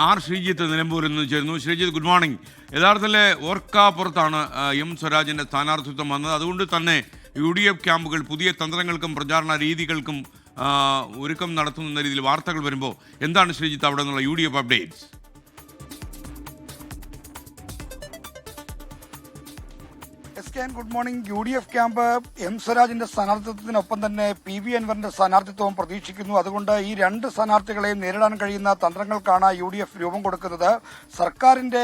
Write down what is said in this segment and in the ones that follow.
R Sreejith നിലമ്പൂരിൽ നിന്ന് ചേരുന്നു. Sreejith, good morning. യഥാർത്ഥത്തിൽ ഓർക്കാപ്പുറത്താണ് എം സ്വരാജിൻ്റെ സ്ഥാനാർത്ഥിത്വം വന്നത്. അതുകൊണ്ട് തന്നെ UDF ക്യാമ്പുകൾ പുതിയ തന്ത്രങ്ങൾക്കും പ്രചാരണ രീതികൾക്കും ഒരുക്കം നടത്തുന്ന രീതിയിൽ വാർത്തകൾ വരുമ്പോൾ എന്താണ് ശ്രീജിത്ത് അവിടെ നിന്നുള്ള UDF updates? Good morning. UDF camp M സ്വരാജിന്റെ സ്ഥാനാർത്ഥിത്വത്തിനൊപ്പം തന്നെ PV അൻവറിന്റെ സ്ഥാനാർത്ഥിത്വവും പ്രതീക്ഷിക്കുന്നു. അതുകൊണ്ട് ഈ രണ്ട് സ്ഥാനാർത്ഥികളെയും നേരിടാൻ കഴിയുന്ന തന്ത്രങ്ങൾക്കാണ് UDF രൂപം കൊടുക്കുന്നത്. സർക്കാരിന്റെ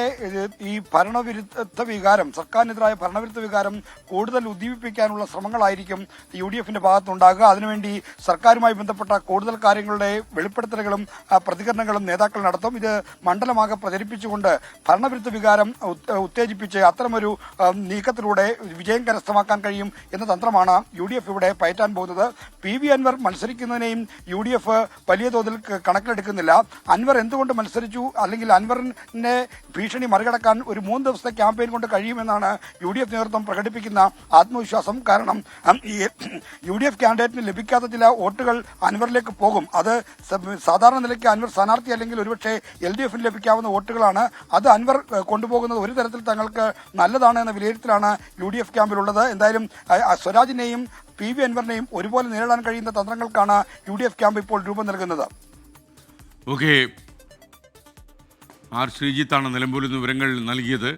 ഈ ഭരണവിരുദ്ധ വികാരം, സർക്കാരിനെതിരായ ഭരണവിരുദ്ധ വികാരം കൂടുതൽ ഉദ്ദീപിപ്പിക്കാനുള്ള ശ്രമങ്ങളായിരിക്കും UDFന്റെ ഭാഗത്തുണ്ടാകുക. അതിനുവേണ്ടി സർക്കാരുമായി ബന്ധപ്പെട്ട കൂടുതൽ കാര്യങ്ങളുടെ വെളിപ്പെടുത്തലുകളും പ്രതികരണങ്ങളും നേതാക്കൾ നടത്തും. ഇത് മണ്ഡലമാകെ പ്രചരിപ്പിച്ചുകൊണ്ട് ഭരണവിരുദ്ധ വികാരം ഉത്തേജിപ്പിച്ച് അത്തരമൊരു നീക്കത്തിലൂടെ വിജയം കരസ്ഥമാക്കാൻ കഴിയും എന്ന തന്ത്രമാണ് UDF ഇവിടെ പയറ്റാൻ പോകുന്നത്. PV അൻവർ മത്സരിക്കുന്നതിനെയും UDF വലിയ തോതിൽ കണക്കിലെടുക്കുന്നില്ല. അൻവർ എന്തുകൊണ്ട് മത്സരിച്ചു, അല്ലെങ്കിൽ അൻവറിനെ ഭീഷണി മറികടക്കാൻ ഒരു 3 ദിവസത്തെ ക്യാമ്പയിൻ കൊണ്ട് കഴിയുമെന്നാണ് UDF നേതൃത്വം പ്രകടിപ്പിക്കുന്ന ആത്മവിശ്വാസം. കാരണം UDF കാൻഡിഡേറ്റിന് ലഭിക്കാത്ത ചില വോട്ടുകൾ അൻവറിലേക്ക് പോകും. അത് സാധാരണ നിലയ്ക്ക് അൻവർ സ്ഥാനാർത്ഥി അല്ലെങ്കിൽ ഒരുപക്ഷെ LDFന് ലഭിക്കാവുന്ന വോട്ടുകളാണ്. അത് അൻവർ കൊണ്ടുപോകുന്നത് ഒരു തരത്തിൽ തങ്ങൾക്ക് നല്ലതാണ് എന്ന വിലയിരുത്തലാണ് UDF ക്യാമ്പിലുള്ളത്. എന്തായാലും സ്വരാജിനെയും PV അൻവറിനെയും ഒരുപോലെ നേരിടാൻ കഴിയുന്ന തന്ത്രങ്ങൾക്കാണ് UDF ക്യാമ്പ് ഇപ്പോൾ രൂപം നൽകുന്നത്. ഓക്കെ, ആർ ശ്രീജിത്താണ് നിലമ്പൂരിൽ നിന്ന് വിവരങ്ങൾ നൽകിയത്.